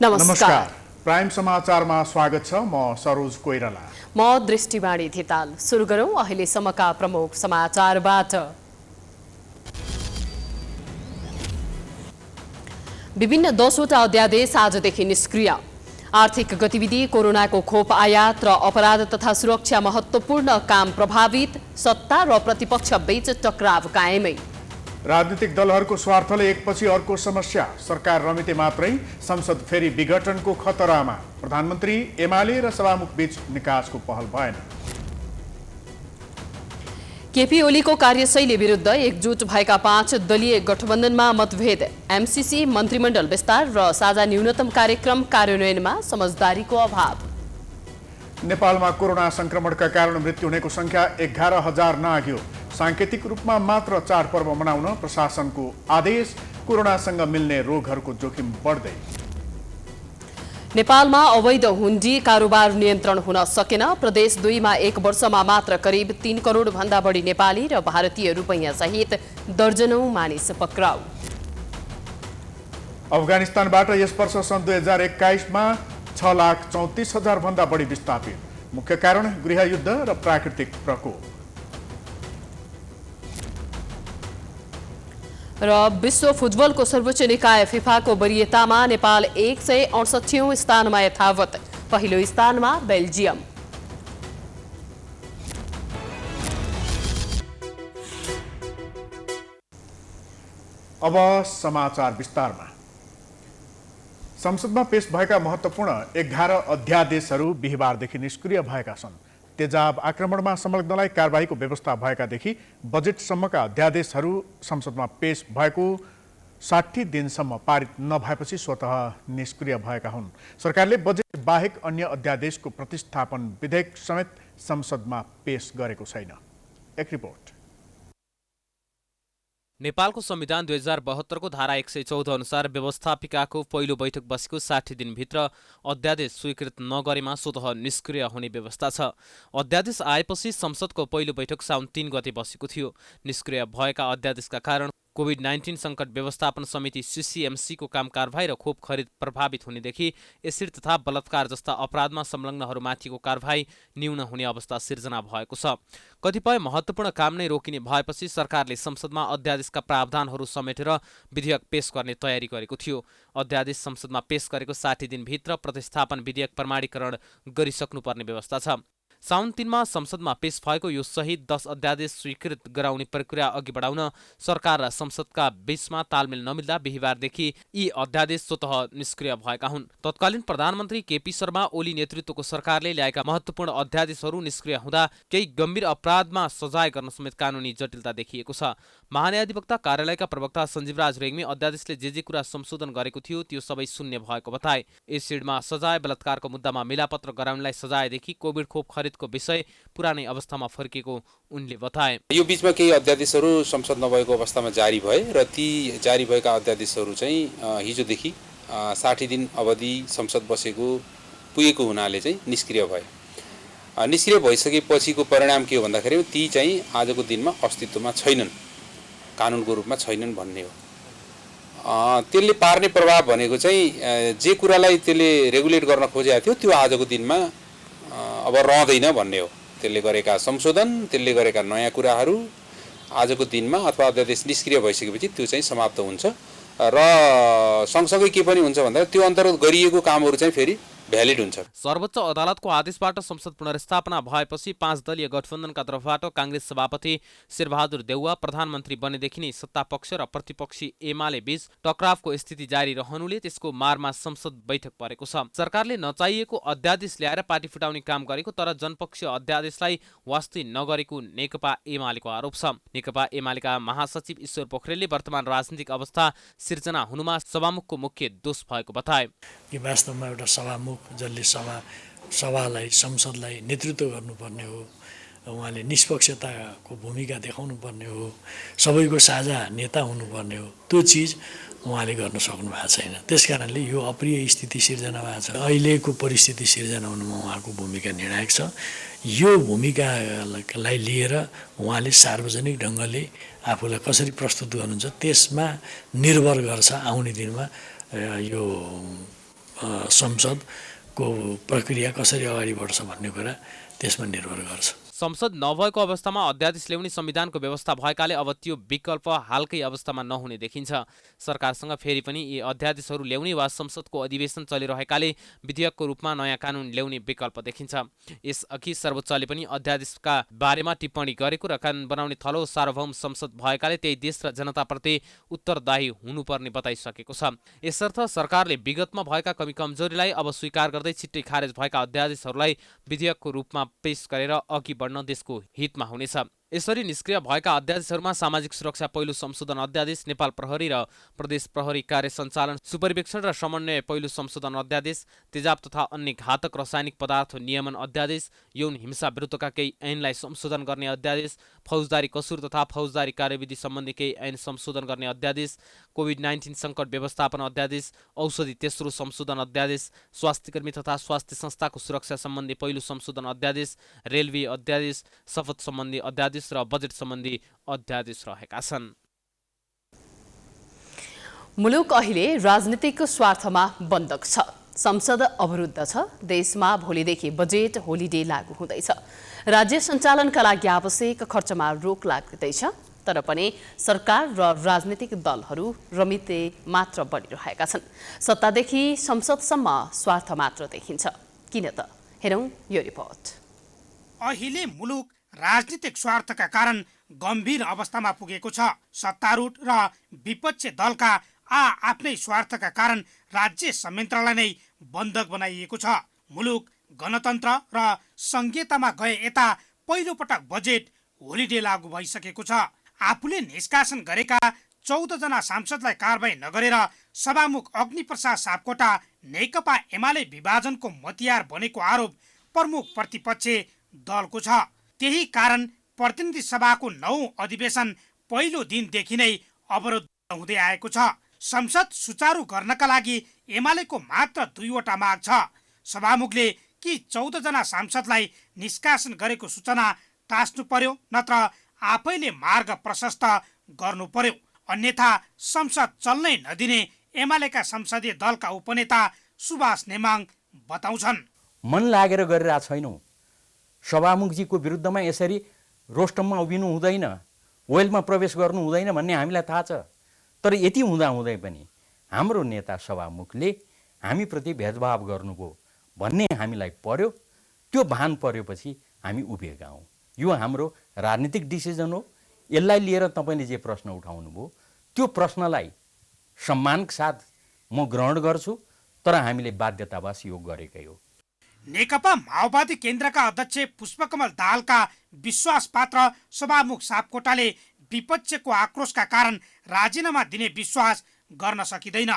नमस्कार। प्राइम समाचारमा स्वागत छ। म सरोज कोइराला। म दृष्टिवाणी धिताल। सुरु गरौं अहिलेसम्मका प्रमुख समाचारबाट। विभिन्न 10वटा अध्यादेश आजदेखि निष्क्रिय। आर्थिक गतिविधि, कोरोनाको खोप आयात र अपराध तथा सुरक्षा महत्त्वपूर्ण काम प्रभावित। सत्ता र प्रतिपक्ष बीच टकराव कायमै। राजनीतिक दलहरूको स्वार्थले एकपछि अर्को समस्या। सरकार रमिते मात्रै संसद फेरि विघटनको खतरामा। प्रधानमन्त्री, एमाले र सभामुख बीच निकासको पहल भएन। केपी ओलीको कार्यशैली विरुद्ध एकजुट भएका 5 दलीय गठबन्धनमा मतभेद। एमसीसी मन्त्रीमण्डल विस्तार र साझा न्यूनतम कार्यक्रम कार्यान्वयनमा समझदारीको अभाव। नेपालमा कोरोना संक्रमणका कारण मृत्यु हुनेको संख्या 11,000 नाग्यो। सांकेतिक रूपमा मात्र चाडपर्व मनाउन प्रशासनको आदेश। कोरोनासँग मिल्ने रोगहरूको जोखिम बढ्दै। नेपालमा अवैध हुन्डी कारोबार नियन्त्रण हुन सकेन। प्रदेश 2 मा 1 वर्षमा मात्र करिब 3 करोड भन्दा बढी नेपाली र भारतीय रुपैयाँ सहित दर्जनौं मानिस पक्राउ। अफगानिस्तानबाट यस वर्ष सन् 2021 मा 6,34,000 भन्दा बढी विस्थापित। मुख्य कारण गृहयुद्ध र प्राकृतिक प्रकोप। र विश्व फुटबलको सर्वोच्च निकाय फिफाको वरियतामा नेपाल 168औं स्थानमा यथावत। पहिलो स्थानमा बेल्जियम। अब समाचार विस्तारमा। संसदमा पेश भएका महत्त्वपूर्ण 11 अध्यादेशहरू बिहीबारदेखि निष्क्रिय भएका छन्। तेजाब आक्रमणमा संलग्नलाई कारबाहीको व्यवस्था भएकादेखि बजेटसम्मका अध्यादेशहरू संसदमा पेश भएको 60 दिनसम्म पारित नभएपछि स्वतः निष्क्रिय भएका हुन्। सरकारले बजेट बाहेक अन्य अध्यादेशको प्रतिस्थापन विधेयक समेत संसदमा पेश गरेको छैन। एक रिपोर्ट। नेपालको संविधान 2072 को धारा 114 अनुसार व्यवस्थापिकाको पहिलो बैठक बसेको 60 दिनभित्र अध्यादेश स्वीकृत नगरेमा स्वतः निष्क्रिय हुने व्यवस्था छ। अध्यादेश आएपछि संसदको पहिलो बैठक साउन 3 गते बसेको थियो। निष्क्रिय भएका अध्यादेशका कारण कोभिड-19 सङ्कट व्यवस्थापन समिति सीसीएमसीको काम कारबाही र खोप खरिद प्रभावित हुनेदेखि एसिड तथा बलात्कार जस्ता अपराधमा संलग्नहरूमाथिको कारबाही न्यून हुने अवस्था सिर्जना भएको छ। कतिपय महत्त्वपूर्ण काम नै रोकिने भएपछि सरकारले संसदमा अध्यादेशका प्रावधानहरू समेटेर विधेयक पेश गर्ने तयारी गरेको थियो। अध्यादेश संसदमा पेश गरेको 60 दिनभित्र प्रतिस्थापन विधेयक प्रमाणीकरण गरिसक्नुपर्ने व्यवस्था छ। साउन 3 मा संसदमा पेश भएको यो सहित 10 अध्यादेश स्वीकृत गराउने प्रक्रिया अघि बढाउन सरकार र संसदका बीचमा तालमेल नमिल्दा बिहीबारदेखि यी अध्यादेश स्वतः निष्क्रिय भएका हुन्। तत्कालीन प्रधानमन्त्री केपी शर्मा ओली नेतृत्वको सरकारले ल्याएका महत्त्वपूर्ण अध्यादेशहरू निष्क्रिय हुँदा केही गम्भीर अपराधमा सजाय गर्न समेत कानुनी जटिलता देखिएको छ। महान्यायाधिवक्ता कार्यालयका प्रवक्ता सञ्जीवराज रेग्मी अध्यादेशले जे कुरा संशोधन गरेको थियो त्यो सबै शून्य भएको बताए। एसिडमा सजाय, बलात्कारको मुद्दामा मिलापत्र गराउनेलाई सजायदेखि कोभिड खोप खरिदको विषय पुरानै अवस्थामा फर्किएको उनले बताए। यो बीचमा केही अध्यादेशहरू संसद नभएको अवस्थामा जारी भए र ती जारी भएका अध्यादेशहरू चाहिँ हिजोदेखि 60 दिन अवधि संसद पुगेको हुनाले चाहिँ निष्क्रिय भए। निष्क्रिय भइसकेपछिको परिणाम के हो भन्दाखेरि ती चाहिँ आजको दिनमा अस्तित्वमा छैनन्, कानुनको रूपमा छैनन् भन्ने हो। त्यसले पार्ने प्रभाव भनेको चाहिँ जे कुरालाई त्यसले रेगुलेट गर्न खोजेको थियो त्यो आजको दिनमा अब रहँदैन भन्ने हो। त्यसले गरेका संशोधन, त्यसले गरेका नयाँ कुराहरू आजको दिनमा अथवा अध्यादेश निष्क्रिय भइसकेपछि त्यो चाहिँ समाप्त हुन्छ र सँगसँगै के पनि हुन्छ भन्दा त्यो अन्तर्गत गरिएको कामहरू चाहिँ फेरि भ्यालिड हुन्छ। सर्वोच्च अदालतको आदेशबाट संसद पुनर्स्थापना भएपछि 5 दलीय गठबन्धनका तर्फबाट कांग्रेस सभापति शेरबहादुर देउवा प्रधानमन्त्री बनेदेखि नै सत्तापक्ष र प्रतिपक्षी एमाले बीच टकरावको स्थिति जारी रहनुले त्यसको मारमा संसद बैठक परेको छ। सरकारले नचाहिएको अध्यादेश ल्याएर पार्टी फुटाउने काम गरेको तर जनपक्षीय अध्यादेशलाई वास्ते नगरेको नेकपा एमालेको आरोप छ। नेकपा एमालेका महासचिव ईश्वर पोखरेलले वर्तमान राजनीतिक अवस्था सिर्जना हुनुमा सभामुखको मुख्य दोष भएको बताए। वास्तवमा एउटा सभामुख जसले सभालाई संसदलाई नेतृत्व गर्नुपर्ने हो, उहाँले निष्पक्षताको भूमिका देखाउनु पर्ने हो, सबैको साझा नेता हुनुपर्ने हो, त्यो चिज उहाँले गर्न सक्नु भएको छैन। त्यसकारणले यो अप्रिय स्थिति सिर्जना भएको छ। अहिलेको परिस्थिति सिर्जना हुनुमा उहाँको भूमिका निर्णायक छ। यो भूमिकालाई लिएर उहाँले सार्वजनिक ढङ्गले आफूलाई कसरी प्रस्तुत गर्नुहुन्छ त्यसमा निर्भर गर्छ आउने दिनमा यो संसदको प्रक्रिया कसरी अगाडि बढ्छ भन्ने कुरा त्यसमा निर्भर गर्छ। संसद नभएको अवस्थामा अध्यादेश ल्याउने संविधानको व्यवस्था भएकाले अब त्यो विकल्प हालकै अवस्थामा नहुने देखिन्छ। सरकारसँग फेरि पनि यी अध्यादेशहरू ल्याउने वा संसदको अधिवेशन चलिरहेकाले विधेयकको रूपमा नयाँ कानुन ल्याउने विकल्प देखिन्छ। यसअघि सर्वोच्चले पनि अध्यादेशका बारेमा टिप्पणी गरेको र कानुन बनाउने थलो सार्वभौम संसद भएकाले त्यही देश र जनताप्रति उत्तरदायी हुनुपर्ने बताइसकेको छ। यसर्थ सरकारले विगतमा भएका कमी कमजोरीलाई अब स्वीकार गर्दै छिट्टै खारेज भएका अध्यादेशहरूलाई विधेयकको रूपमा पेश गरेर अघि बढ्न देशको हितमा हुनेछ। यसरी निष्क्रिय भएका अध्यादेशहरूमा सामाजिक सुरक्षा पहिलो संशोधन अध्यादेश, नेपाल प्रहरी र प्रदेश प्रहरी कार्य सञ्चालन सुपरिवेक्षण र समन्वय पहिलो संशोधन अध्यादेश, तेजाब तथा अन्य घातक रासायनिक पदार्थ नियमन अध्यादेश, यौन हिंसा विरुद्धका केही ऐनलाई संशोधन गर्ने अध्यादेश, फौजदारी कसुर तथा फौजदारी कार्यविधि सम्बन्धी केही ऐन संशोधन गर्ने अध्यादेश, कोभिड-19 सङ्कट व्यवस्थापन अध्यादेश, औषधि तेस्रो संशोधन अध्यादेश, स्वास्थ्यकर्मी तथा स्वास्थ्य संस्थाको सुरक्षा सम्बन्धी पहिलो संशोधन अध्यादेश, रेलवे अध्यादेश, शपथ सम्बन्धी अध्यादेश र बजेट सम्बन्धी अध्यादेश रहेका छन्। मुलुक अहिले राजनीतिक स्वार्थमा बन्धक छ। संसद अवरुद्ध छ। देशमा भोलिदेखि बजेट होलिडे लागू हुँदैछ। राज्य सञ्चालनका लागि आवश्यक खर्चमा रोक लाग्दैछ। तर पनि सरकार र राजनीतिक दलहरू रमिते मात्र बनिरहेका छन्। सत्तादेखि संसदसम्म स्वार्थ मात्र देखिन्छ। किन त? हेरौँ यो रिपोर्ट। अहिले मुलुक राजनीतिक स्वार्थका कारण गम्भीर अवस्थामा पुगेको छ। सत्तारूढ र विपक्षी दलका आफ्नै स्वार्थका कारण राज्य संयन्त्रलाई नै बन्धक बनाइएको छ। मुलुक गणतन्त्र र संघीयतामा गए यता पहिलो पटक बजेट होलिडे लागू भइसकेको छ। आफूले निष्कासन गरेका 14 जना सांसदलाई कारबाही नगरेर सभामुख अग्निप्रसाद सापकोटा नेकपा एमाले विभाजनको मतियार बनेको आरोप प्रमुख प्रतिपक्ष दलको छ। त्यही कारण प्रतिनिधि सभाको 9औं अधिवेशन पहिलो दिनदेखि नै अवरुद्ध हुँदै आएको छ। संसद सुचारू गर्नका लागि एमालेको मात्र 2वटा माग छ। सभामुखले कि 14 जना सांसदलाई निष्कासन गरेको सूचना टास्नु पर्यो, नत्र आफैले मार्ग प्रशस्त गर्नु पर्यो। अन्यथा संसद चल्नै नदिने एमालेका संसदीय दलका उपनेता सुभाष नेमाङ बताउँछन्। मन लागेर गरिरहेको छैनौँ। सभामुखजीको विरुद्धमा यसरी रोस्टममा उभिनु हुँदैन, वेलमा प्रवेश गर्नु हुँदैन भन्ने हामीलाई थाहा छ। तर यति हुँदाहुँदै पनि हाम्रो नेता सभामुखले हामीप्रति भेदभाव गर्नुभयो भन्ने हामीलाई पर्यो। त्यो भान परेपछि हामी उभिएका हौँ। यो हाम्रो राजनीतिक डिसिजन हो। यसलाई लिएर तपाईँले जे प्रश्न उठाउनु भयो त्यो प्रश्नलाई सम्मानका साथ म ग्रहण गर्छु, तर हामीले बाध्यतावश यो गरेकै हो। नेकपा माओवादी केन्द्रका अध्यक्ष पुष्पकमल दाहालका विश्वास पात्र सभामुख सापकोटाले विपक्षको आक्रोशका कारण राजीनामा दिने विश्वास गर्न सकिँदैन।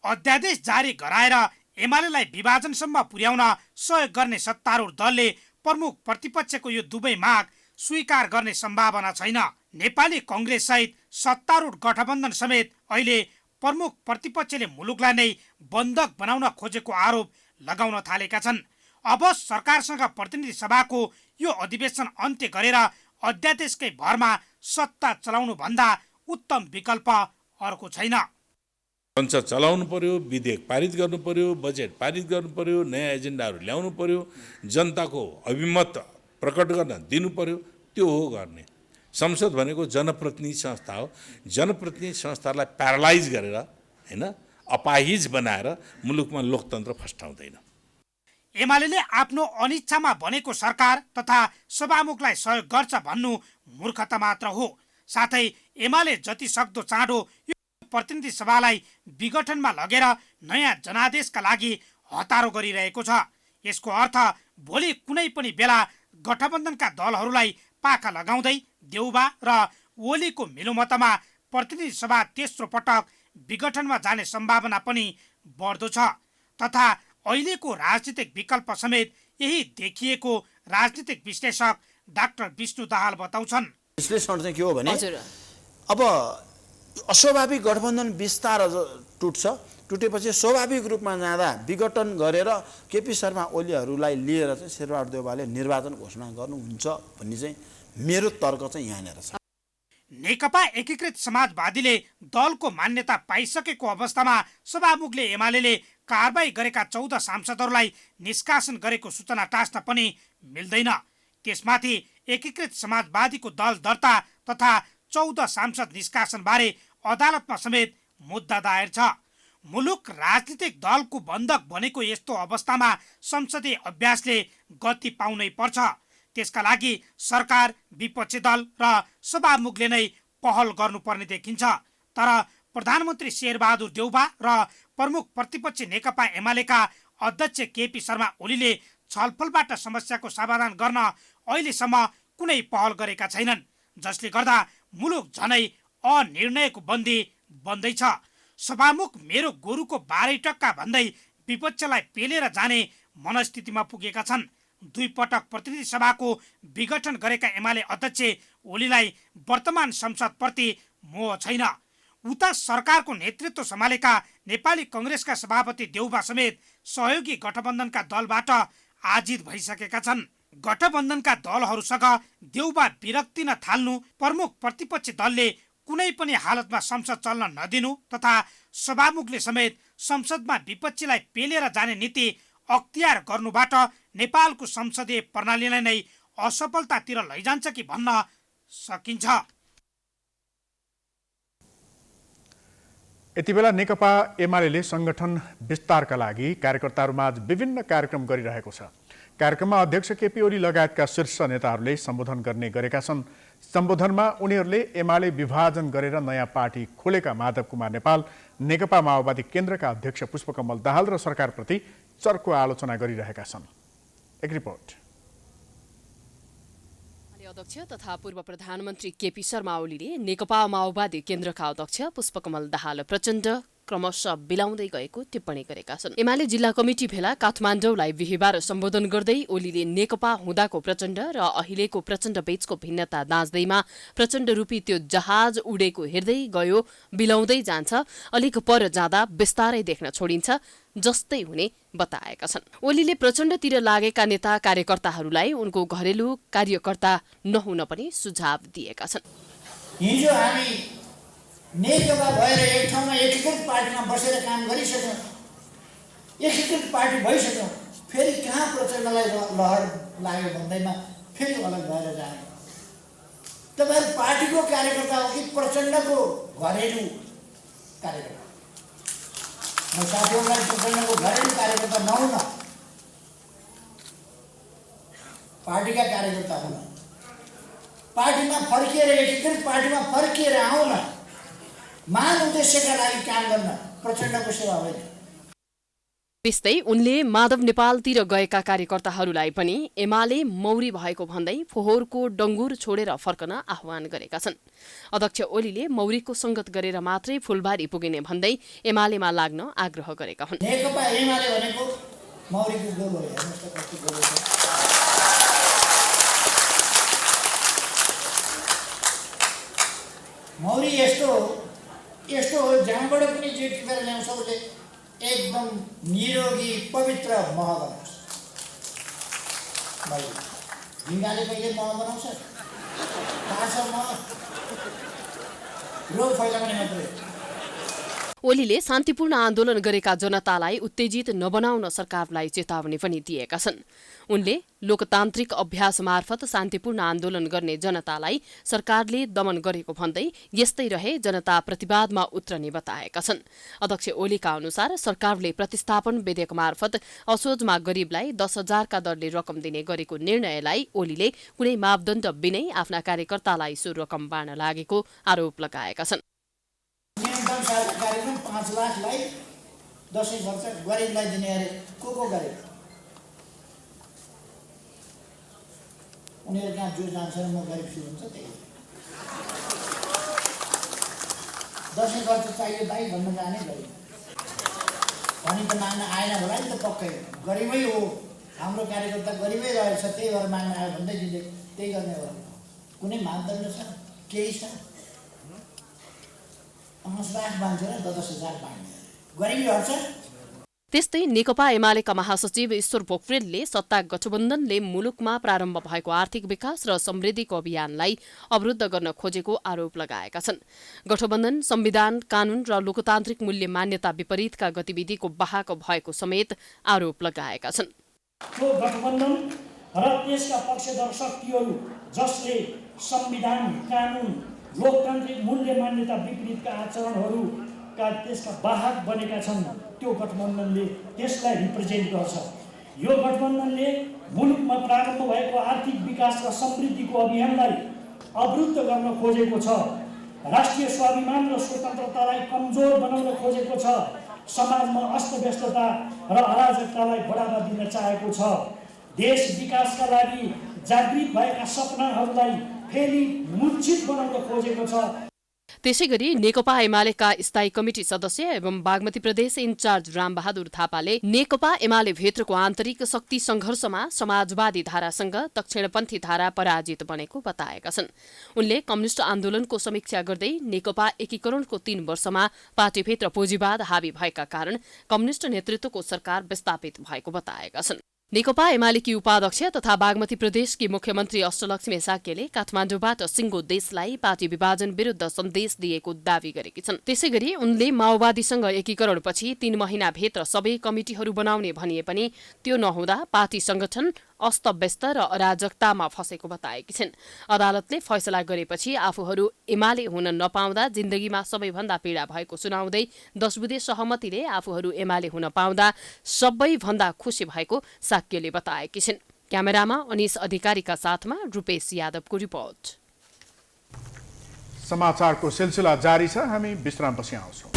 अध्यादेश जारी गराएर एमालेलाई विभाजनसम्म पुर्याउन सहयोग गर्ने सत्तारूढ दलले प्रमुख प्रतिपक्षको यो दुवै माग स्वीकार गर्ने सम्भावना छैन। नेपाली कांग्रेस सहित सत्तारूढ गठबन्धन समेत अहिले प्रमुख प्रतिपक्षले मुलुकलाई नै बन्धक बनाउन खोजेको आरोप लगाउन थालेका छन्। अब सरकारसँग प्रतिनिधि सभाको यो अधिवेशन अन्त्य गरेर अध्यादेशकै भरमा सत्ता चलाउनु भन्दा उत्तम विकल्प अर्को छैन। संसद चलाउनु पर्यो, विधेयक पारित गर्नु पर्यो, बजेट पारित गर्नु पर्यो, नयाँ एजेन्डाहरू ल्याउनु पर्यो, जनताको अभिमत प्रकट गर्न दिनु पर्यो। त्यो हो गर्ने। संसद भनेको जनप्रतिनिधि संस्था हो। जनप्रतिनिधि संस्थालाई प्यारालाइज गरेर हैन, अपाहिज बनाएर मुलुकमा लोकतन्त्र फस्टाउँदैन। एमालेले आफ्नो अनिच्छामा बनेको सरकार तथा सभामुखलाई सहयोग गर्छ भन्नु मूर्खता मात्र हो। साथै एमाले जति सक्दो चाँडो यो प्रतिनिधि सभालाई विघटनमा लगेर नयाँ जनादेशका लागि हतारो गरिरहेको छ। यसको अर्थ भोलि कुनै पनि बेला गठबन्धनका दलहरूलाई पाखा लगाउँदै देउबा र ओलीको मिलोमतमा प्रतिनिधि सभा तेस्रो पटक विघटनमा जाने सम्भावना पनि बढ्दो छ। तथा अहिलेको राजनीतिक विकल्प समेत यही देखिएको राजनीतिक विश्लेषक डाक्टर विष्णु दाहाल बताउँछन्। विश्लेषण चाहिँ के हो भने अब अस्वाभाविक गठबन्धन बिस्तार टुट्छ। टुटेपछि स्वाभाविक रूपमा जाँदा विघटन गरेर केपी शर्मा ओलीहरूलाई लिएर चाहिँ शेरबहादुर देउवाले निर्वाचन घोषणा गर्नुहुन्छ भन्ने चाहिँ मेरो तर्क चाहिँ यहाँनिर छ। नेकपा एकीकृत समाजवादीले दलको मान्यता पाइसकेको अवस्थामा सभामुखले एमालेले कारबाही गरेका 14 सांसदहरूलाई निष्कासन गरेको सूचना टाँस्न पनि मिल्दैन। त्यसमाथि एकीकृत समाजवादीको दल दर्ता तथा 14 सांसद निष्कासनबारे अदालतमा समेत मुद्दा दायर छ। मुलुक राजनीतिक दलको बन्धक बनेको यस्तो अवस्थामा संसदीय अभ्यासले गति पाउनै पर्छ। त्यसका लागि सरकार, विपक्षी दल र सभामुखले नै पहल गर्नुपर्ने देखिन्छ। तर प्रधानमन्त्री शेरबहादुर देउबा र प्रमुख प्रतिपक्षी नेकपा एमालेका अध्यक्ष केपी शर्मा ओलीले छलफलबाट समस्याको समाधान गर्न अहिलेसम्म कुनै पहल गरेका छैनन्, जसले गर्दा मुलुक झनै अनिर्णयको बन्दी बन्दैछ। सभामुख मेरो गोरुको 12 टक्का भन्दै विपक्षलाई पेलेर जाने मनस्थितिमा पुगेका छन्। 2 पटक प्रतिनिधि सभाको विघटन गरेका एमाले अध्यक्ष ओलीलाई वर्तमान संसदप्रति मोह छैन। उता सरकारको नेतृत्व सम्हालेका नेपाली कङ्ग्रेसका सभापति देउबा समेत सहयोगी गठबन्धनका दलबाट आजित भइसकेका छन्। गठबन्धनका दलहरूसँग देउबा विरक्तिन थाल्नु, प्रमुख प्रतिपक्षी दलले कुनै पनि हालतमा संसद चल्न नदिनु तथा सभामुखले समेत संसदमा विपक्षीलाई पेलेर जाने नीति अख्तियार गर्नुबाट नेपालको संसदीय प्रणालीलाई नै असफलतातिर लैजान्छ कि भन्न सकिन्छ। यति बेला नेकपा एमाले संगठन विस्तारका लागि कार्यकर्ताहरूमाझ विभिन्न कार्यक्रम गरिरहेको छ। कार्यक्रममा अध्यक्ष केपी ओली लगायतका शीर्ष नेताहरूले सम्बोधन गर्ने गरेका छन्। सम्बोधनमा उनीहरूले एमाले विभाजन गरेर नयाँ पार्टी खोलेका माधव कुमार नेपाल, नेकपा माओवादी केन्द्रका अध्यक्ष पुष्पकमल दाहाल र सरकारप्रति चर्को आलोचना गरिरहेका छन्। एक रिपोर्ट। अध्यक्ष तथा पूर्व प्रधानमन्त्री केपी शर्मा ओलीले नेकपा माओवादी केन्द्रका अध्यक्ष पुष्पकमल दाहाल प्रचण्ड क्रमशः बिलाउँदै गएको टिप्पणी गरेका छन्। एमाले जिल्ला कमिटी भेला काठमाडौँलाई बिहिबार सम्बोधन गर्दै ओलीले नेकपा हुँदाको प्रचण्ड र अहिलेको प्रचण्ड बीचको भिन्नता दाँच्दैमा प्रचण्ड रूपी त्यो जहाज उडेको हेर्दै गयो, बिलाउँदै जान्छ, अलिक पर जाँदा बिस्तारै देख्न छोडिन्छ जस्तै हुने बताएका छन्। ओलीले प्रचण्डतिर लागेका नेता कार्यकर्ताहरूलाई उनको घरेलु कार्यकर्ता नहुन पनि सुझाव दिएका छन्। हिजो हामी नेकपा भएर एक ठाउँमा एकीकृत पार्टीमा बसेर काम गरिसक्यौँ, एकीकृत पार्टी भइसक्यौँ, फेरि कहाँ प्रचण्डलाई लहर लाग्यो भन्दैमा फेरि अलग भएर जाने। तपाईँहरू पार्टीको कार्यकर्ता हो कि प्रचण्डको घरेलु कार्यकर्ता? म साथीहरूलाई प्रचण्डको घरेलु कार्यकर्ता नहुन, पार्टीका कार्यकर्ता हुन, पार्टीमा फर्किएर एकीकृत पार्टीमा फर्किएर आउन, महान उद्देश्यका लागि काम गर्न, प्रचण्डको सेवा होइन। त्यस्तै उनले माधव नेपालतिर गएका कार्यकर्ताहरूलाई पनि एमाले मौरी भएको भन्दै फोहोरको डङ्गुर छोडेर फर्कन आह्वान गरेका छन्। अध्यक्ष ओलीले मौरीको संगत गरेर मात्रै फुलबारी पुगिने भन्दै एमालेमा लाग्न आग्रह गरेका हुन्। नेकपा एमाले भनेको मौरीको गोल हो, हेर्नुहोस् त कस्तो गोल छ। मौरी यस्तो हो जहाँबाट पनि जे टिपेर ल्याउँछ उसले एकदम निरोगी पवित्र मह बनाउँछ। ढिङ्गाले कहिले मह बनाउँछ? ताजा मह रोग फैलाउने मात्रै। ओलीले शान्तिपूर्ण आन्दोलन गरेका जनतालाई उत्तेजित नबनाउन सरकारलाई चेतावनी पनि दिएका छन्। उनले लोकतान्त्रिक अभ्यास मार्फत शान्तिपूर्ण आन्दोलन गर्ने जनतालाई सरकारले दमन गरेको भन्दै यस्तै रहे जनता प्रतिवादमा उत्रने बताएका छन्। अध्यक्ष ओलीका अनुसार सरकारले प्रतिस्थापन विधेयक मार्फत असोजमा गरीबलाई 10,000 का दरले रकम दिने गरेको निर्णयलाई ओलीले कुनै मापदण्ड बिनै आफ्ना कार्यकर्तालाई सो रकम बाँड्न लागेको आरोप लगाएका छन्। न्यूनतम साझा कार्यक्रम 5 लाखलाई 10 खर्च गरिबलाई दिने अरे को गरे? उनीहरू कहाँ जो जान्छ र म गरिब छु भन्छ, त्यही 10 खर्च चाहियो भाइ भन्न जाने गरिब भनी त माग्न आएन होला नि त, पक्कै गरिबै हो, हाम्रो कार्यकर्ता गरिबै रहेछ, त्यही भएर माग्न आयो भन्दै दिँदै त्यही गर्ने हो। कुनै मापदण्ड छ? केही छ? 5 लाख मान्छेलाई 10,000 बाँड्ने गरिबी हट्छ? त्यस्तै नेकपा एमालेका महासचिव ईश्वर पोखरेलले सत्ता गठबन्धनले मुलुकमा प्रारम्भ भएको आर्थिक विकास र समृद्धिको अभियानलाई अवरुद्ध गर्न खोजेको आरोप लगाएका छन्। गठबन्धन संविधान, कानून र लोकतान्त्रिक मूल्य मान्यता विपरीतका गतिविधिको वाहक भएको समेत आरोप लगाएका छन्। त्यो गठबन्धन र त्यसका पक्षधर शक्तिहरू जसले संविधान, कानून, लोकतान्त्रिक मूल्य मान्यता विपरीतका आचरणहरूका त्यसका वाहक बनेका छन्, त्यो गठबन्धनले त्यसलाई रिप्रेजेन्ट गर्छ। यो गठबन्धनले मुलुकमा प्रारम्भ भएको आर्थिक विकास र समृद्धिको अभियानलाई अवरुद्ध गर्न खोजेको छ। राष्ट्रिय स्वाभिमान र स्वतन्त्रतालाई कमजोर बनाउन खोजेको छ। समाजमा अस्तव्यस्तता र अराजकतालाई बढावा दिन चाहेको छ। देश विकासका लागि जागृत भएका सपनाहरूलाई फेरि मूर्छित बनाउन खोजेको छ। त्यसैगरी नेकपा एमालेका स्थायी कमिटी सदस्य एवं बागमती प्रदेश इन्चार्ज रामबहादुर थापाले नेकपा एमाले भित्रको आन्तरिक शक्ति संघर्षमा समाजवादी धारासँग दक्षिणपन्थी धारा पराजित बनेको बताएका छन्। उनले कम्युनिष्ट आन्दोलनको समीक्षा गर्दै नेकपा एकीकरणको 3 वर्षमा पार्टीभित्र पुँजीवाद हावी भएका कारण कम्युनिष्ट नेतृत्वको सरकार विस्थापित भएको बताएका छन्। नेकपा एमालेकी उपाध्यक्ष तथा बागमती प्रदेशकी मुख्यमन्त्री अष्टलक्ष्मी साक्यले काठमाडौँबाट सिङ्गो देशलाई पार्टी विभाजन विरुद्ध सन्देश दिएको दावी गरेकी छन्। त्यसैगरी उनले माओवादीसँग एकीकरणपछि 3 महिनाभित्र सबै कमिटिहरू बनाउने भनिए पनि त्यो नहुँदा पार्टी संगठन अस्तव्यस्त र अराजकतामा फँसेको बताएकी छिन्। अदालतले फैसला गरेपछि आफूहरू एमाले हुन नपाउँदा जिन्दगीमा सबैभन्दा पीडा भएको सुनाउँदै 10 बुँदे सहमतिले आफूहरू एमाले हुन पाउँदा सबैभन्दा खुसी भएको साक्यले बताएकी छिन्। क्यामेरामा अनिस अधिकारीका साथमा रूपेश यादवको रिपोर्ट। समाचारको सिलसिला जारी छ, हामी विश्रामपछि आउँछौँ।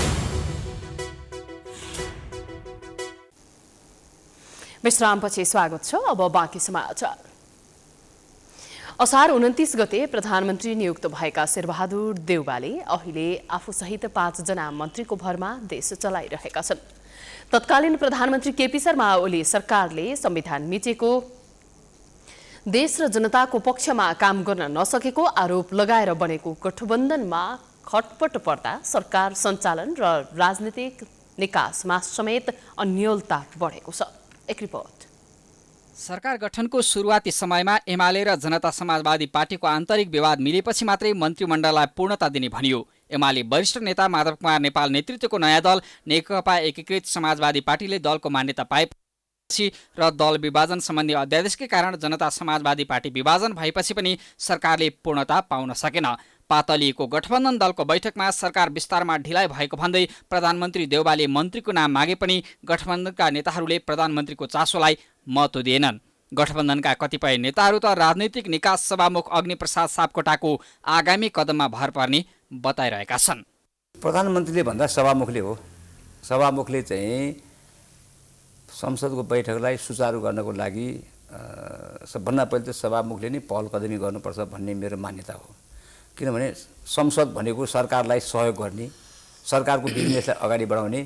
विश्रामपछि स्वागत छ। अब बाँकी समाचार। असार 29 गते प्रधानमन्त्री नियुक्त भएका शेरबहादुर देउवाले अहिले आफूसहित 5 जना मन्त्रीको भरमा देश चलाइरहेका छन्। तत्कालीन प्रधानमन्त्री केपी शर्मा ओली सरकारले संविधान मिचेको, देश र जनताको पक्षमा काम गर्न नसकेको आरोप लगाएर बनेको गठबन्धनमा खटपट पर्दा सरकार सञ्चालन र राजनीतिक निकासमा समेत अन्योलता बढेको छ। एक रिपोर्ट। सरकार गठनको सुरुवाती समयमा एमाले र जनता समाजवादी पार्टीको आन्तरिक विवाद मिलेपछि मात्रै मन्त्रीमण्डललाई पूर्णता दिने भनियो। एमाले वरिष्ठ नेता माधव कुमार नेपाल नेतृत्वको नयाँ दल नेकपा एकीकृत समाजवादी पार्टीले दलको मान्यता पाएपछि र दल विभाजन सम्बन्धी अध्यादेशकै कारण जनता समाजवादी पार्टी विभाजन भएपछि पनि सरकारले पूर्णता पाउन सकेन। पातलिएको गठबन्धन दलको बैठकमा सरकार विस्तारमा ढिलाइ भएको भन्दै प्रधानमन्त्री देउवाले मन्त्रीको नाम मागे पनि गठबन्धनका नेताहरूले प्रधानमन्त्रीको चासोलाई महत्त्व दिएनन्। गठबन्धनका कतिपय नेताहरू त राजनैतिक निकास सभामुख अग्निप्रसाद सापकोटाको आगामी कदममा भर पर्ने बताइरहेका छन्। प्रधानमन्त्रीले भन्दा सभामुखले हो। सभामुखले चाहिँ संसदको बैठकलाई सुचारू गर्नको लागि सबभन्दा पहिले त सभामुखले नै पहल कदमी गर्नुपर्छ भन्ने मेरो मान्यता हो। किनभने संसद भनेको सरकारलाई सहयोग गर्ने, सरकारको बिजनेसलाई अगाडि बढाउने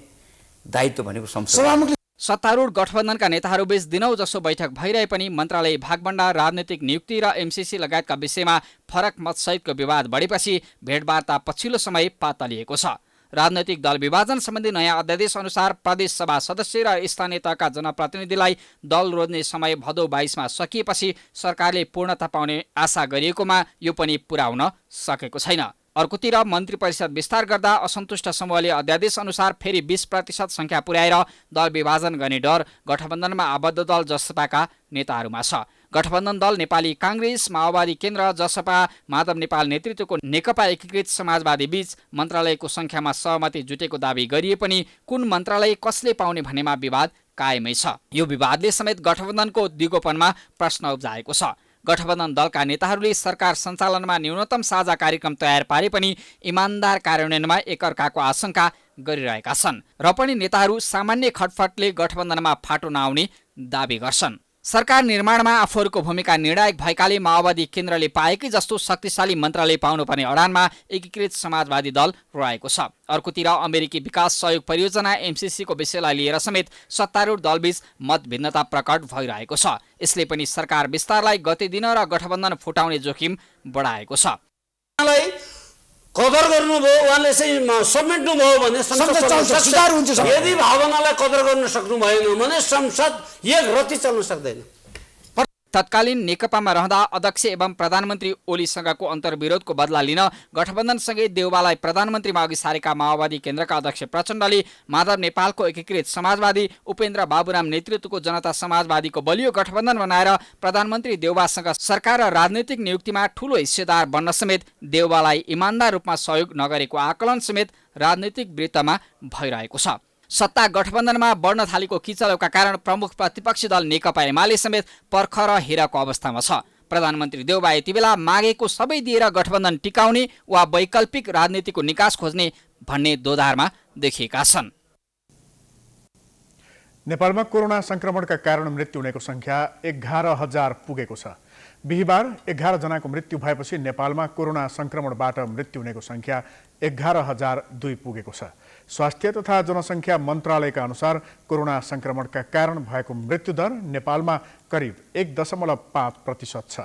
दायित्व भनेको संसद। सत्तारूढ गठबन्धनका नेताहरूबीच दिनौँ जसो बैठक भइरहे पनि मन्त्रालय भागभण्डा, राजनैतिक नियुक्ति र एमसिसी लगायतका विषयमा फरक मतसहितको विवाद बढेपछि भेटवार्ता पछिल्लो समय पातलिएको छ। राजनैतिक दल विभाजन सम्बन्धी नयाँ अध्यादेश अनुसार प्रदेश सभा सदस्य र स्थानीय तहका जनप्रतिनिधिलाई दल रोज्ने समय भदौ 22 मा सकिएपछि सरकारले पूर्णता पाउने आशा गरिएकोमा यो पनि पुरा हुन सकेको छैन। अर्कोतिर मन्त्री परिषद विस्तार गर्दा असन्तुष्ट समूहले अध्यादेश अनुसार फेरि 20% संख्या पुर्याएर दल विभाजन गर्ने डर गठबन्धनमा आबद्ध दल जसपाका नेताहरूमा छ। गठबन्धन दल नेपाली काङ्ग्रेस, माओवादी केन्द्र, जसपा, माधव नेपाल नेतृत्वको नेकपा एकीकृत समाजवादी बीच मन्त्रालयको संख्यामा सहमति जुटेको दावी गरिए पनि कुन मन्त्रालय कसले पाउने भन्नेमा विवाद कायमै छ। यो विवादले समेत गठबन्धनको दिगोपनमा प्रश्न उब्जाएको छ। गठबन्धन दलका नेताहरूले सरकार सञ्चालनमा न्यूनतम साझा कार्यक्रम तयार पारे पनि इमान्दार कार्यान्वयनमा एकअर्काको आशंका गरिरहेका छन् र पनि नेताहरू सामान्य खटफटले गठबन्धनमा फाटो नआउने दावी गर्छन्। सरकार निर्माणमा आफूहरूको भूमिका निर्णायक भएकाले माओवादी केन्द्रले पाएकै जस्तो शक्तिशाली मन्त्रालय पाउनुपर्ने अडानमा एकीकृत समाजवादी दल रहेको छ। अर्कोतिर अमेरिकी विकास सहयोग परियोजना एमसिसीको विषयलाई लिएर समेत सत्तारूढ दलबीच मतभिन्नता प्रकट भइरहेको छ। यसले पनि सरकार विस्तारलाई गति दिन र गठबन्धन फुटाउने जोखिम बढाएको छ। कदर गर्नुभयो, उहाँले चाहिँ समेट्नुभयो भने संसद चल्न सक्छ। यदि भावनालाई कदर गर्न सक्नु भएन भने संसद एक रत्ती चल्न सक्दैन। तत्कालीन नेकपामा रहँदा अध्यक्ष एवं प्रधानमन्त्री ओलीसँगको अन्तर्विरोधको बदला लिन गठबन्धनसँगै देउबालाई प्रधानमन्त्रीमा अघि सारेका माओवादी केन्द्रका अध्यक्ष प्रचण्डले माधव नेपालको एकीकृत समाजवादी उपेन्द्र बाबुराम नेतृत्वको जनता समाजवादीको बलियो गठबन्धन बनाएर प्रधानमन्त्री देउबासँग सरकार र राजनैतिक नियुक्तिमा ठूलो हिस्सेदार बन्न समेत देउबालाई इमानदार रूपमा सहयोग नगरेको आकलन समेत राजनैतिक वृत्तमा भइरहेको छ। सत्ता गठबन्धनमा बढ्न थालेको किचलोका कारण प्रमुख प्रतिपक्षी दल नेकपा एमाले समेत पर्ख र हेरको अवस्थामा छ। प्रधानमन्त्री देउबा यति बेला मागेको सबै दिएर गठबन्धन टिकाउने वा वैकल्पिक राजनीतिको निकास खोज्ने भन्ने दोधारमा देखिएका छन्। नेपालमा कोरोना संक्रमणका कारण मृत्यु हुनेको संख्या 11,000 पुगेको छ। बिहिबार 11 जनाको मृत्यु भएपछि नेपालमा कोरोना संक्रमणबाट मृत्यु हुनेको संख्या 11,002 पुगेको छ। स्वास्थ्य तथा जनसङ्ख्या मन्त्रालयका अनुसार कोरोना संक्रमणका कारण भएको मृत्युदर नेपालमा करिब 1.5% छ।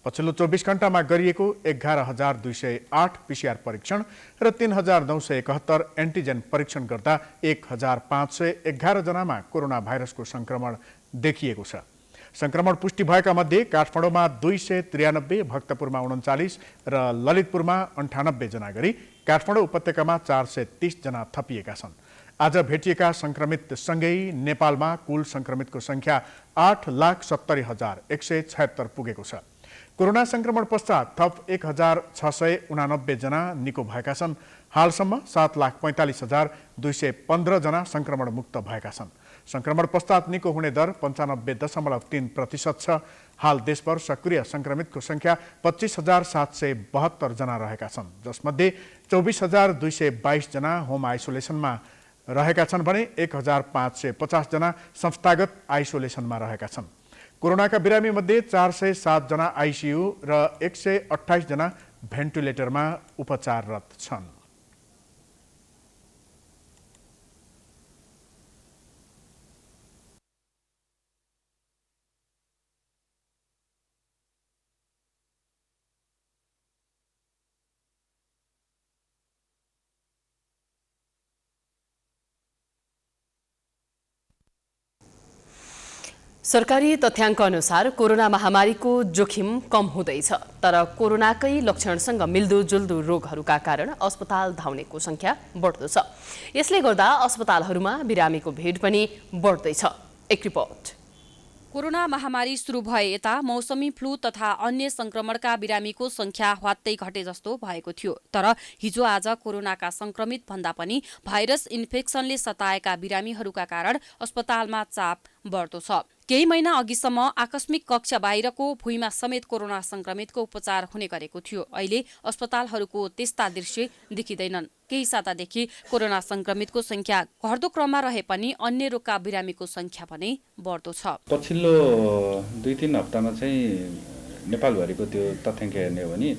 पछिल्लो 24 घण्टामा गरिएको 11,208 पीसीआर परीक्षण र 3,971 एन्टिजेन परीक्षण गर्दा 1,511 जनामा कोरोना भाइरसको संक्रमण देखिएको छ। संक्रमण पुष्टि भएका मध्ये काठमाडौँमा 293, भक्तपुरमा 39 र ललितपुरमा 98 जना गरी काठमाडौँ उपत्यकामा 430 जना थपिएका छन्। आज भेटिएका संक्रमित सँगै नेपालमा कुल संक्रमितको संख्या 8,70,176 पुगेको छ। कोरोना संक्रमण पश्चात थप 1,689 जना निको भएका छन्। हालसम्म 7,45,215 जना संक्रमण मुक्त भएका छन्। संक्रमण पश्चात निको हुने दर 95.3% छ। हाल देशभर सक्रिय संक्रमितको संख्या 25,772 जना रहेका छन्, जसमध्ये 24,222 जना होम आइसोलेसनमा रहेका छन् भने 1,550 जना संस्थागत आइसोलेसनमा रहेका छन्। कोरोनाका बिरामी मध्ये 407 जना आइसियु र 128 जना भेन्टिलेटरमा उपचाररत छन्। सरकारी तथ्याङ्क अनुसार कोरोना महामारीको जोखिम कम हुँदैछ, तर कोरोनाकै लक्षणसँग मिल्दोजुल्दो रोगहरूका कारण अस्पताल धाउनेको संख्या बढ्दो छ। यसले गर्दा अस्पतालहरूमा बिरामीको भिड पनि बढ्दैछ। एक रिपोर्ट। कोरोना महामारी सुरु भए यता मौसमी फ्लू तथा अन्य संक्रमणका बिरामीको संख्या ह्वात्तै घटे जस्तो भएको थियो, तर हिजो आज कोरोनाका संक्रमित भन्दा पनि भाइरस इन्फेक्सनले सताएका बिरामीहरूका कारण अस्पतालमा चाप बढ्दो छ। केही महिना अघिसम्म आकस्मिक कक्ष बाहिरको भुइँमा समेत कोरोना संक्रमितको उपचार हुने गरेको थियो। अहिले अस्पतालहरूको त्यस्ता दृश्य देखिँदैनन्। केही सातादेखि कोरोना संक्रमितको संख्या घट्दो क्रममा रहे पनि अन्य रोगका बिरामीको संख्या पनि बढ्दो छ। पछिल्लो 2-3 हप्तामा चाहिँ नेपालभरिको त्यो तथ्याङ्क हेर्ने हो भने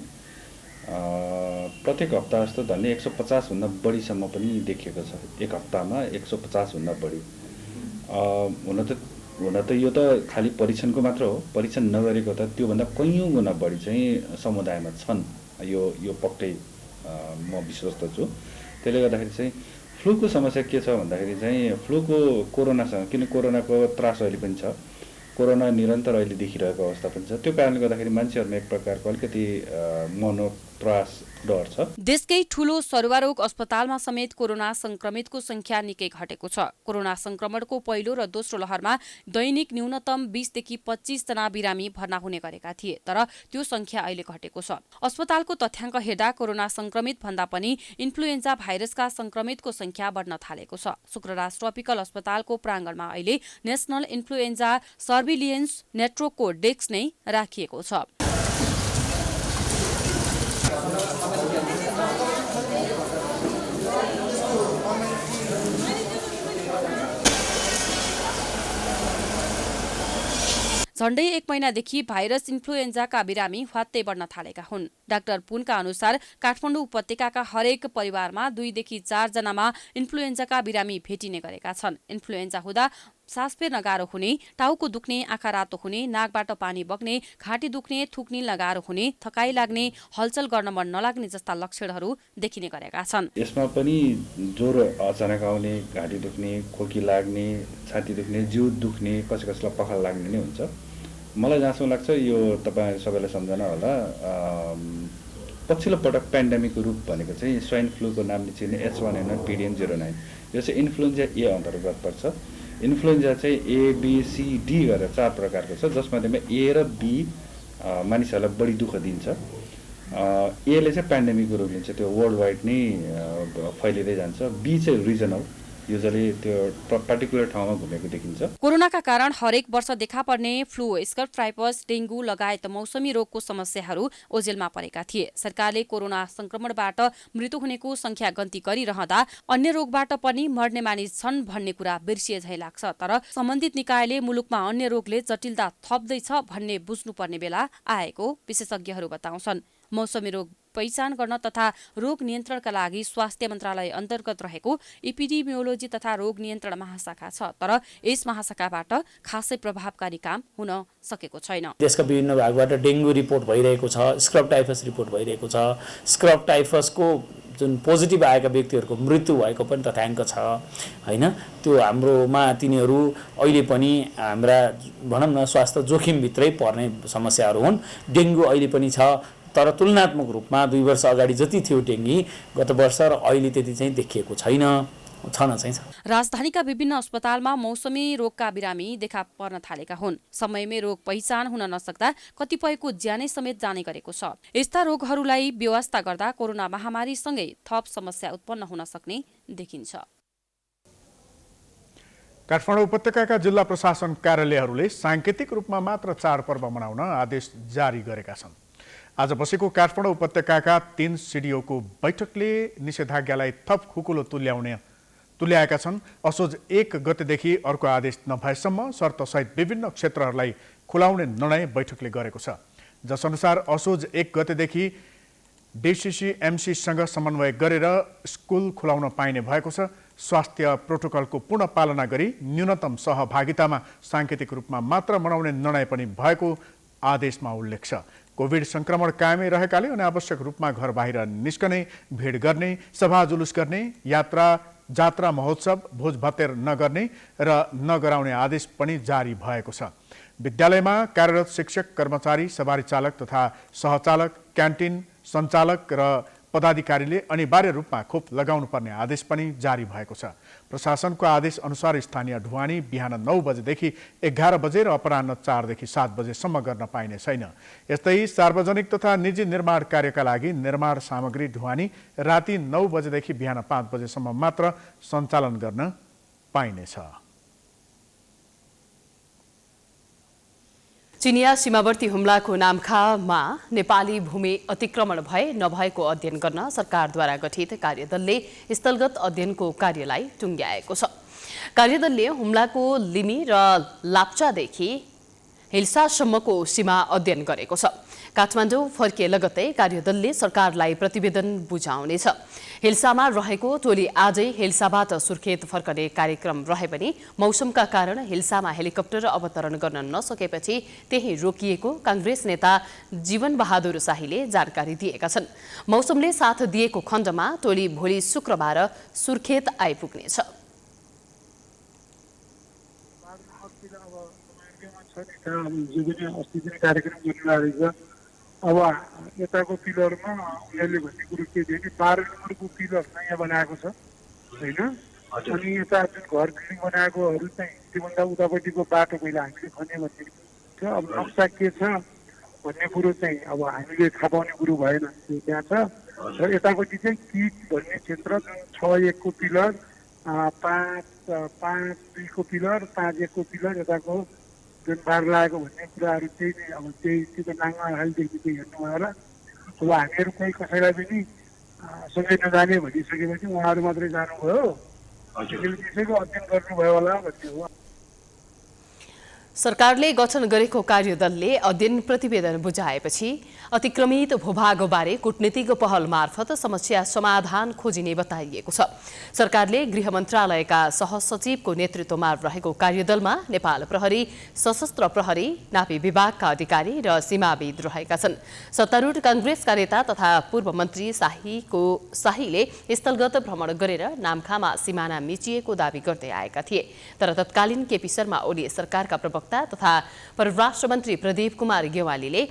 प्रत्येक हप्ता जस्तो धन्य 150 भन्दा बढीसम्म पनि देखिएको छ। एक हप्तामा 150 भन्दा बढी। हुन त यो त खालि परीक्षणको मात्र हो, परीक्षण नगरेको त त्योभन्दा कैयौँ गुणा बढी चाहिँ समुदायमा छन्। यो पक्कै म विश्वस्त छु। त्यसले गर्दाखेरि चाहिँ फ्लूको समस्या के छ भन्दाखेरि चाहिँ फ्लूको कोरोनासँग, किन कोरोनाको त्रास अहिले पनि छ, कोरोना निरन्तर अहिले देखिरहेको अवस्था पनि छ। त्यो कारणले गर्दाखेरि मान्छेहरूमा एक प्रकारको अलिकति मनोत्रास डर छ। देशकै ठूलो सरुवारोग अस्पतालमा समेत कोरोना संक्रमितको संख्या निकै घटेको छ। कोरोना संक्रमणको पहिलो र दोस्रो लहरमा दैनिक न्यूनतम 20 देखि 25 जना बिरामी भर्ना हुने गरेका थिए, तर त्यो संख्या अहिले घटेको छ। अस्पतालको तथ्याङ्क हेर्दा कोरोना संक्रमित भन्दा पनि इन्फ्लुएन्जा भाइरसका संक्रमितको संख्या बढ्न थालेको छ। शुक्रराज ट्रपिकल अस्पतालको प्राङ्गणमा अहिले नेशनल इन्फ्लुएन्जा सर्भिलियन्स नेटवर्कको डेस्क नै राखिएको छ। झण्डै 1 महिनादेखि भाइरस इन्फ्लुएन्जाका बिरामी ह्वात्तै बढ्न थालेका हुन्। डाक्टर पुनका अनुसार काठमाडौँ उपत्यकाका हरेक परिवारमा 2 देखि 4 जनामा इन्फ्लुएन्जाका बिरामी भेटिने गरेका छन्। इन्फ्लुएन्जा हुँदा सास फेर्न गाह्रो हुने, टाउको दुख्ने, आँखा रातो हुने, नाकबाट पानी बग्ने, घाँटी दुख्ने, थुक्ने गाह्रो हुने, थकाइ लाग्ने, हलचल गर्न मन नलाग्ने जस्ता लक्षणहरू देखिने गरेका छन्। यसमा पनि ज्वरो अचानक आउने, घाँटी दुख्ने, खोकी लाग्ने, छाती दुख्ने, जिउ दुख्ने, कसैलाई पखाला लाग्ने नै हुन्छ। मलाई जहाँसम्म लाग्छ यो तपाईँ सबैलाई सम्झना होला, पछिल्लो पटक पेन्डेमिकको रूप भनेको चाहिँ स्वाइन फ्लूको नामले चिन्ने H1N1 PDN09, यो चाहिँ इन्फ्लुएन्जा ए अन्तर्गत पर्छ। इन्फ्लुएन्जा चाहिँ ABCD गरेर 4 प्रकारको छ, जसमध्येमा ए र बी मानिसहरूलाई बढी दुःख दिन्छ। एले चाहिँ पेन्डेमिकको रूप लिन्छ, त्यो वर्ल्ड वाइड नै फैलिँदै जान्छ। बी चाहिँ रिजनल, युजली त्यो पर्टिकुलर ठाउँमा घुमेको देखिन्छ। कोरोनाका कारण हरेक वर्ष देखा पर्ने फ्लू, स्कर्ट टाइफस, डेङ्गु लगायत मौसमी रोगको समस्याहरू ओझेलमा परेका थिए। सरकारले कोरोना संक्रमणबाट मृत्यु हुनेको संख्या गन्ती गरिरहँदा अन्य रोगबाट पनि मर्ने मानिस छन् भन्ने कुरा बिर्सिए झै लाग्छ। तर सम्बन्धित निकायले मुलुकमा अन्य रोगले जटिलता थप्दैछ भन्ने बुझ्नुपर्ने बेला आएको विशेषज्ञहरू बताउँछन्। मौसमी रोग पहिचान गर्न तथा रोग नियन्त्रणका लागि स्वास्थ्य मन्त्रालय अन्तर्गत रहेको एपिडेमियोलोजी तथा रोग नियन्त्रण महाशाखा छ, तर यस महाशाखाबाट खासै प्रभावकारी काम हुन सकेको छैन। देशका विभिन्न भागबाट डेङ्गु रिपोर्ट भइरहेको छ, स्क्रब टाइफस रिपोर्ट भइरहेको छ। स्क्रब टाइफसको जुन पोजिटिभ आएका व्यक्तिहरूको मृत्यु भएको पनि तथ्याङ्क छ हैन। त्यो हाम्रोमा तिनीहरू अहिले पनि हाम्रा भनौँ न स्वास्थ्य जोखिमभित्रै पर्ने समस्याहरू हुन्। डेङ्गु अहिले पनि छ, तर तुलनात्मक रूपमा 2 वर्ष अगाडि जति थियो डेङ्गी गत वर्ष र अहिले त्यति चाहिँ देखिएको छैन, छन चाहिँ छ। राजधानीका विभिन्न अस्पतालमा मौसमी रोगका बिरामी देखा पर्न थालेका हुन्। समयमै रोग पहिचान हुन नसक्दा कतिपयको ज्यानै समेत जाने गरेको छ। यस्ता रोगहरूलाई व्यवस्था गर्दा कोरोना महामारीसँगै थप समस्या उत्पन्न हुन सक्ने देखिन्छ। काठमाडौँ उपत्यकाका जिल्ला प्रशासन कार्यालयहरूले सांकेतिक रूपमा मात्र चाडपर्व मनाउन आदेश जारी गरेका छन्। आज बसेको काठमाडौँ उपत्यकाका 3 सिडिओको बैठकले निषेधाज्ञालाई थप खुकुलो तुल्याएका छन्। असोज 1 गतेदेखि अर्को आदेश नभएसम्म शर्तसहित विभिन्न क्षेत्रहरूलाई खुलाउने निर्णय बैठकले गरेको छ। जसअनुसार असोज 1 गतेदेखि डिसिसी एमसीसँग समन्वय गरेर स्कुल खुलाउन पाइने भएको छ। स्वास्थ्य प्रोटोकलको पूर्ण पालना गरी न्यूनतम सहभागितामा सांकेतिक रूपमा मात्र मनाउने निर्णय पनि भएको आदेशमा उल्लेख छ। कोभिड संक्रमण कायमै रहेकाले अनावश्यक रूपमा घर बाहिर निस्कने, भिड गर्ने, सभा जुलुस गर्ने, जात्रा महोत्सव, भोज भतेर नगर्ने र नगराउने आदेश पनि जारी भएको छ। विद्यालयमा कार्यरत शिक्षक, कर्मचारी, सवारी चालक तथा सहचालक, क्यान्टिन सञ्चालक र पदाधिकारीले अनिवार्य रूपमा खोप लगाउनुपर्ने आदेश पनि जारी भएको छ। प्रशासनको आदेश अनुसार स्थानीय ढुवानी बिहान 9 बजेदेखि 11 बजे र अपराह्न 4 देखि 7 बजेसम्म गर्न पाइने छैन। यस्तै सार्वजनिक तथा निजी निर्माण कार्यका लागि निर्माण सामग्री ढुवानी राति 9 बजेदेखि बिहान 5 बजेसम्म मात्र सञ्चालन गर्न पाइनेछ। चिनिया सीमावर्ती हुम्लाको नामखामा नेपाली भूमि अतिक्रमण भए नभएको अध्ययन गर्न सरकारद्वारा गठित कार्यदलले स्थलगत अध्ययनको कार्यलाई टुङ्ग्याएको छ। कार्यदलले हुम्लाको लिमी र लाप्चादेखि हिल्सासम्मको सीमा अध्ययन गरेको छ। काठमाडौँ फर्किए लगत्तै कार्यदलले सरकारलाई प्रतिवेदन बुझाउनेछ। हिल्सामा रहेको टोली आजै हिल्साबाट सुर्खेत फर्कने कार्यक्रम रहे पनि मौसमका कारण हिल्सामा हेलिकप्टर अवतरण गर्न नसकेपछि त्यही रोकिएको कांग्रेस नेता जीवन बहादुर शाहीले जानकारी दिएका छन्। मौसमले साथ दिएको खण्डमा टोली भोलि शुक्रबार सुर्खेत आइपुग्नेछ। अब यताको पिलरमा उनीहरूले भन्ने कुरो के थियो कि 12 नम्बरको पिलर नयाँ बनाएको छ होइन, अनि यता जुन घर बिल्डिङ बनाएकोहरू चाहिँ त्योभन्दा उतापट्टिको बाटो पहिला हामीले खन्ने भन्ने छ। अब नक्सा के छ भन्ने कुरो चाहिँ अब हामीले थाहा पाउने कुरो भएन, त्यो त्यहाँ छ। र यतापट्टि चाहिँ किट भन्ने क्षेत्र जुन 6-1 को पिलर, 5-2 को पिलर, 5-1 को पिलर, यताको जुन बार लागेको भन्ने कुराहरू चाहिँ अब त्यो त नाङ्गा हालदेखि चाहिँ हेर्नुभयो होला। अब हामीहरू कोही कसैलाई पनि सँगै नजाने भनिसकेपछि उहाँहरू मात्रै जानुभयो, त्यसैको अध्ययन गर्नुभयो होला भन्ने हो। सरकारले गठन गरेको कार्यदलले अध्ययन प्रतिवेदन बुझाएपछि अतिक्रमित भूभागबारे कूटनीतिक पहल मार्फत समस्या समाधान खोजिने बताइएको छ। सरकारले गृह मन्त्रालयका सहसचिवको नेतृत्वमा रहेको कार्यदलमा नेपाल प्रहरी, सशस्त्र प्रहरी, नापी विभागका अधिकारी र सीमाविद रहेका छन्। सत्तारूढ कांग्रेसका नेता तथा पूर्व मन्त्री शाहीले स्थलगत भ्रमण गरेर नामखामा सिमाना मिचिएको दावी गर्दै आएका थिए। तर तत्कालीन केपी शर्मा ओली सरकारका प्रवक्ता तथा परराष्ट्र मन्त्री प्रदीप कुमार गेवालीले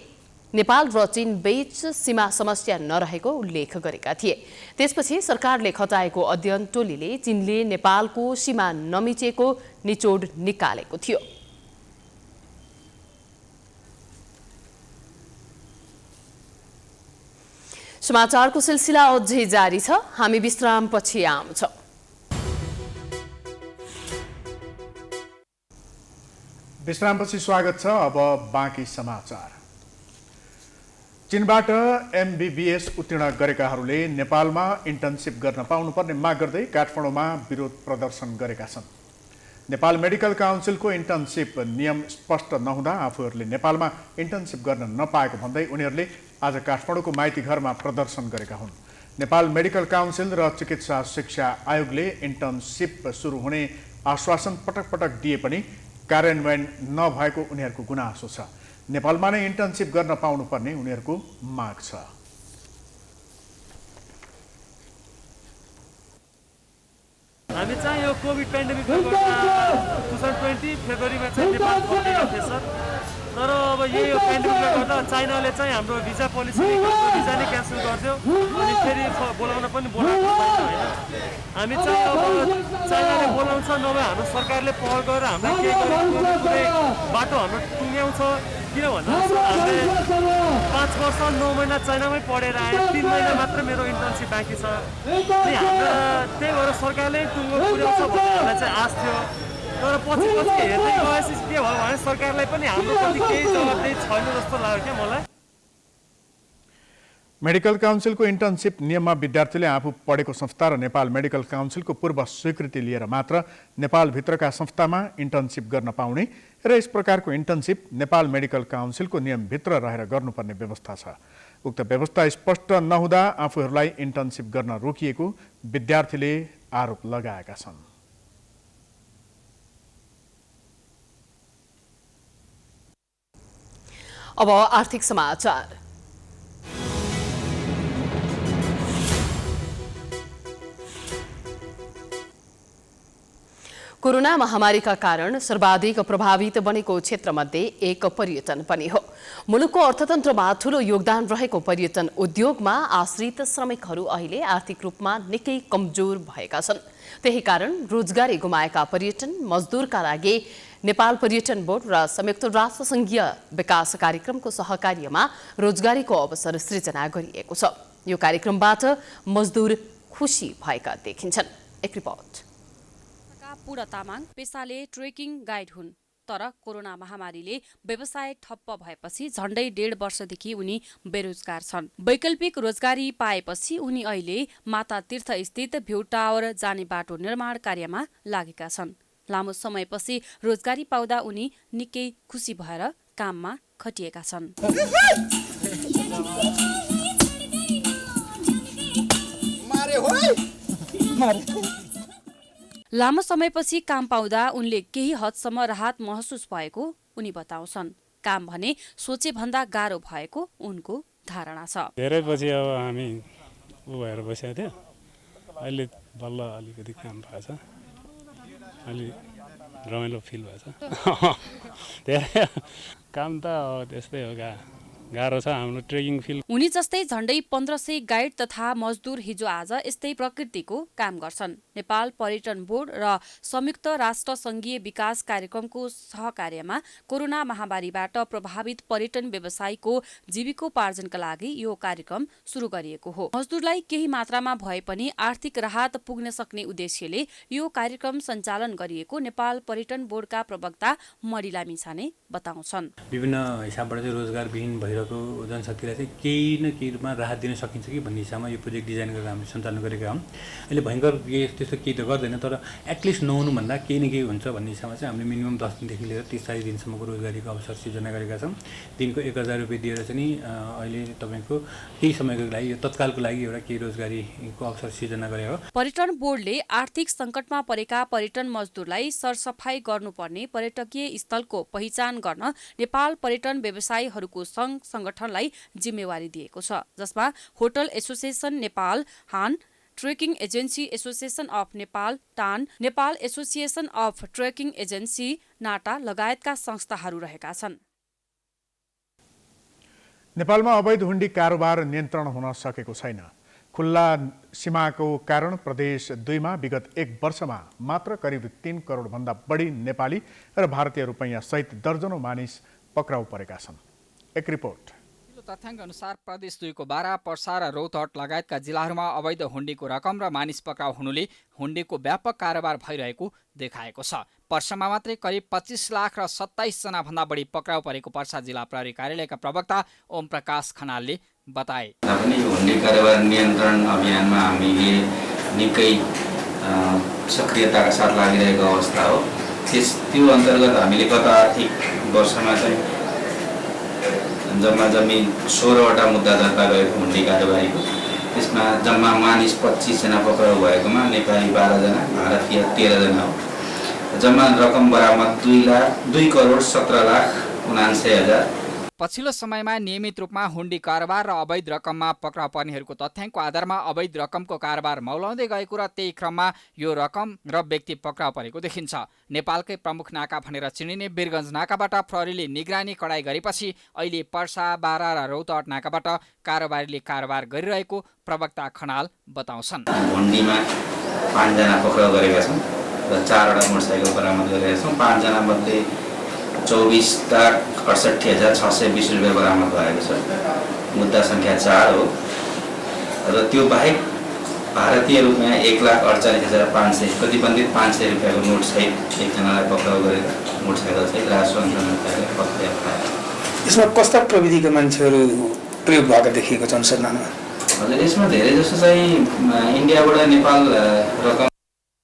नेपाल र चीन बीच सीमा समस्या नरहेको उल्लेख गरेका थिए। त्यसपछि सरकारले खटाएको अध्ययन टोलीले चीनले नेपालको सीमा नमिचेको निचोड निकालेको थियो। समाचारको सिलसिला अझै जारी छ। हामी विश्रामपछि आउँछौं। विश्रामपछि स्वागत छ। अब बाँकी समाचार। चीनबाट एमबीबीएस उत्तीर्ण गरेकाहरूले नेपालमा इन्टर्नसिप गर्न पाउनुपर्ने माग गर्दै काठमाडौँमा विरोध प्रदर्शन गरेका छन्। नेपाल मेडिकल काउन्सिलको इन्टर्नसिप नियम स्पष्ट नहुँदा आफूहरूले नेपालमा इन्टर्नसिप गर्न नपाएको भन्दै उनीहरूले आज काठमाडौँको माइती घरमा प्रदर्शन गरेका हुन्। नेपाल मेडिकल काउन्सिल र चिकित्सा शिक्षा आयोगले इन्टर्नसिप सुरु हुने आश्वासन पटक पटक दिए पनि कार्यान्वयन नभएको उनीहरूको गुनासो छ। नेपालमा नै इन्टर्नसिप गर्न पाउनुपर्ने उनीहरूको माग छ। हामी चाहिँ यो कोभिड पेन्डेमिकले गर्दा 2020 फेब्रुअरीमा चाहिँ नेपाल फर्केका थिए सर। तर अब यही पेन्डेमिकले गर्दा चाइनाले चाहिँ हाम्रो भिजा पोलिसी भिजा नै क्यान्सल गरिदियो। अनि फेरि बोलाउन पनि बोलाएको छैन होइन। हामी चाहिँ अब चाइनाले बोलाउँछ नभए हाम्रो सरकारले पहल गरेर हामीलाई केही गरेको कुनै बाटो हाम्रो टुङ्ग्याउँछ। किन भन्दा हामीले 5 वर्ष 9 महिना चाइनामै पढेर आएँ। 3 महिना मात्र मेरो इन्टर्नसिप बाँकी छ। त्यही भएर सरकारले टुङ्गो पुर्याउँछ भन्ने हामीलाई चाहिँ आश थियो। तर पछि हेर्दै गएपछि के भयो भने सरकारलाई पनि हाम्रो प्रति केही जवाबदेही छैन जस्तो लाग्यो क्या मलाई। मेडिकल काउन्सिलको इन्टर्नसिप नियममा विद्यार्थीले आफू पढेको संस्था र नेपाल मेडिकल काउन्सिलको पूर्व स्वीकृति लिएर मात्र नेपालभित्रका संस्थामा इन्टर्नसिप गर्न पाउने र यस प्रकारको इन्टर्नसिप नेपाल मेडिकल काउन्सिलको नियमभित्र रहेर गर्नुपर्ने व्यवस्था छ। उक्त व्यवस्था स्पष्ट नहुँदा आफूहरूलाई इन्टर्नसिप गर्न रोकिएको विद्यार्थीले आरोप लगाएका छन्। अब आर्थिक समाचार। कोरोना महामारीका कारण सर्वाधिक प्रभावित बनेको क्षेत्रमध्ये एक पर्यटन पनि हो। मुलुकको अर्थतन्त्रमा ठूलो योगदान रहेको पर्यटन उद्योगमा आश्रित श्रमिकहरू अहिले आर्थिक रूपमा निकै कमजोर भएका छन्। त्यही कारण रोजगारी गुमाएका पर्यटन मजदुरका लागि नेपाल पर्यटन बोर्ड र संयुक्त राष्ट्र संघीय विकास कार्यक्रमको सहकार्यमा रोजगारीको अवसर सृजना गरिएको छ। यो कार्यक्रमबाट मजदुर खुसी भएका देखिन्छन्। एक रिपोर्ट। पूर्ण तामाङ पेसाले ट्रेकिङ गाइड हुन्। तर कोरोना महामारीले व्यवसाय ठप्प भएपछि झण्डै 1.5 वर्षदेखि उनी बेरोजगार छन्। वैकल्पिक रोजगारी पाएपछि उनी अहिले माता तीर्थ स्थित भ्यू टावर जाने बाटो निर्माण कार्यमा लागेका छन्। लामो समयपछि रोजगारी पाउँदा उनी निकै खुसी भएर काममा खटिएका छन्। लामो समयपछि काम पाउँदा उनले केही हदसम्म राहत महसुस भएको उनी बताउँछन्। काम भने सोचे भन्दा गाह्रो भएको उनको धारणा छ। धेरै पछि अब हामी भएर बसेको थियो। अहिले बल्ल अलिकति काम भएछ। अलि रमाइलो फिल भएछ। धेरै काम त त्यस्तै हो, गाह्रो छ हाम्रो ट्रेकिङ फिल्ड। उनी जस्तै झण्डै 1500 गाइड तथा मजदुर हिजो आज यस्तै प्रकृतिको काम गर्छन्। नेपाल पर्यटन बोर्ड र संयुक्त राष्ट्र संघीय विकास कार्यक्रमको सहकार्यमा कोरोना महामारीबाट प्रभावित पर्यटन व्यवसायको जीविकोपार्जनका लागि यो कार्यक्रम सुरु गरिएको हो। मजदुरलाई केही मात्रामा भए पनि आर्थिक राहत पुग्न सक्ने उद्देश्यले यो कार्यक्रम सञ्चालन गरिएको नेपाल पर्यटन बोर्डका प्रवक्ता मरिला मिछाने बताउँछन्। विभिन्न हिसाबबाट चाहिँ रोजगारविहीन भइरहेको बाहिरको जनशक्तिलाई चाहिँ केही न केही रूपमा राहत दिन सकिन्छ कि भन्ने हिसाबमा यो प्रोजेक्ट डिजाइन गरेर हामीले सञ्चालन गरेका हौँ। अहिले भयङ्कर त्यस्तो केही त गर्दैन, तर एटलिस्ट नहुनुभन्दा केही न केही हुन्छ भन्ने हिसाबमा चाहिँ हामीले मिनिमम 10 दिनदेखि लिएर 30-40 दिनसम्मको रोजगारीको अवसर सिर्जना गरेका छौँ। दिनको 1000 रुपियाँ दिएर चाहिँ अहिले तपाईँको केही समयको लागि यो तत्कालको लागि एउटा केही रोजगारीको अवसर सिर्जना गरेको हो। पर्यटन बोर्डले आर्थिक सङ्कटमा परेका पर्यटन मजदुरलाई सरसफाई गर्नुपर्ने पर्यटकीय स्थलको पहिचान गर्न नेपाल पर्यटन व्यवसायीहरूको सङ्घ सङ्गठनलाई जिम्मेवारी दिएको छ, जसमा hotel association Nepal HAN, trekking agency association of Nepal TAAN, Nepal association of trekking agency NATA लगायतका संस्थाहरू रहेका छन्। नेपालमा अवैध हुन्डी कारोबार नियन्त्रण हुन सकेको छैन। खुल्ला सीमाको कारण प्रदेश 2 मा विगत 1 वर्षमा मात्र करिब 3 करोडभन्दा बढी नेपाली र भारतीय रुपैयाँ सहित दर्जनौं मानिस पक्राउ परेका छन्। एक रिपोर्ट। तथ्याङ्क अनुसार प्रदेश 2 को बारा, पर्सा र रौतहट लगायतका जिल्लाहरूमा अवैध हुन्डीको रकम र मानिस पक्राउ हुनुले हुन्डीको व्यापक कारोबार भइरहेको देखाएको छ। पर्सामा मात्रै करिब 25 लाख र 27 जना भन्दा बढी पक्राउ परेको पर्सा जिल्ला प्रहरी कार्यालयका प्रवक्ता ओम प्रकाश खनालले बताए। पनि हुन्डी कारोबार नियन्त्रण अभियानमा हामीले निकै सक्रियताका साथ लागिरहेको अवस्था हो। त्यो अन्तर्गत हामीले गत आर्थिक वर्षमा चाहिँ जम्मा 16वटा मुद्दा दर्ता गरेको हुन्डी कारोबारीको। त्यसमा जम्मा मानिस 25 जना पक्राउ भएकोमा नेपाली 12 जना, भारतीय 13 जना हो। जम्मा रकम बरामद 2,17,79,00,000। पछिल्लो समयमा नियमित रूपमा हुन्डी कारोबार र अवैध रकममा पक्राउ पर्नेहरूको तथ्याङ्कको आधारमा अवैध रकमको कारोबार मौलाउँदै गएको र त्यही क्रममा यो रकम र व्यक्ति पक्राउ परेको देखिन्छ। नेपालकै प्रमुख नाका भनेर चिनिने वीरगञ्ज नाकाबाट प्रहरीले निगरानी कडाई गरेपछि अहिले पर्सा, बारा र रौतहट नाकाबाट कारोबारीले कारोबार गरिरहेको प्रवक्ता खनाल बताउँछन्। हुन्डीमा 5 जना पक्राउ गरेका छौँ र 4वटा मोटरसाइकल बरामद गरेका छौँ। 5 जना मध्ये 24,68,620 रुपियाँ बरामद भएको छ। मुद्दा सङ्ख्या 4 हो र त्यो बाहेक भारतीय रुपियाँ 1,48,500 प्रतिबन्धित 500 रुपियाँको नोट सहित एकजनालाई पक्राउ गरेर मोटरसाइकल सहित राजस्व अन्तर्गत पक्राउ पाए। यसमा कस्ता प्रविधिका मान्छेहरू प्रयोग भएको देखिएको छ अनुसन्धानमा? हजुर, यसमा धेरै जसो चाहिँ इन्डियाबाट नेपाल रकम।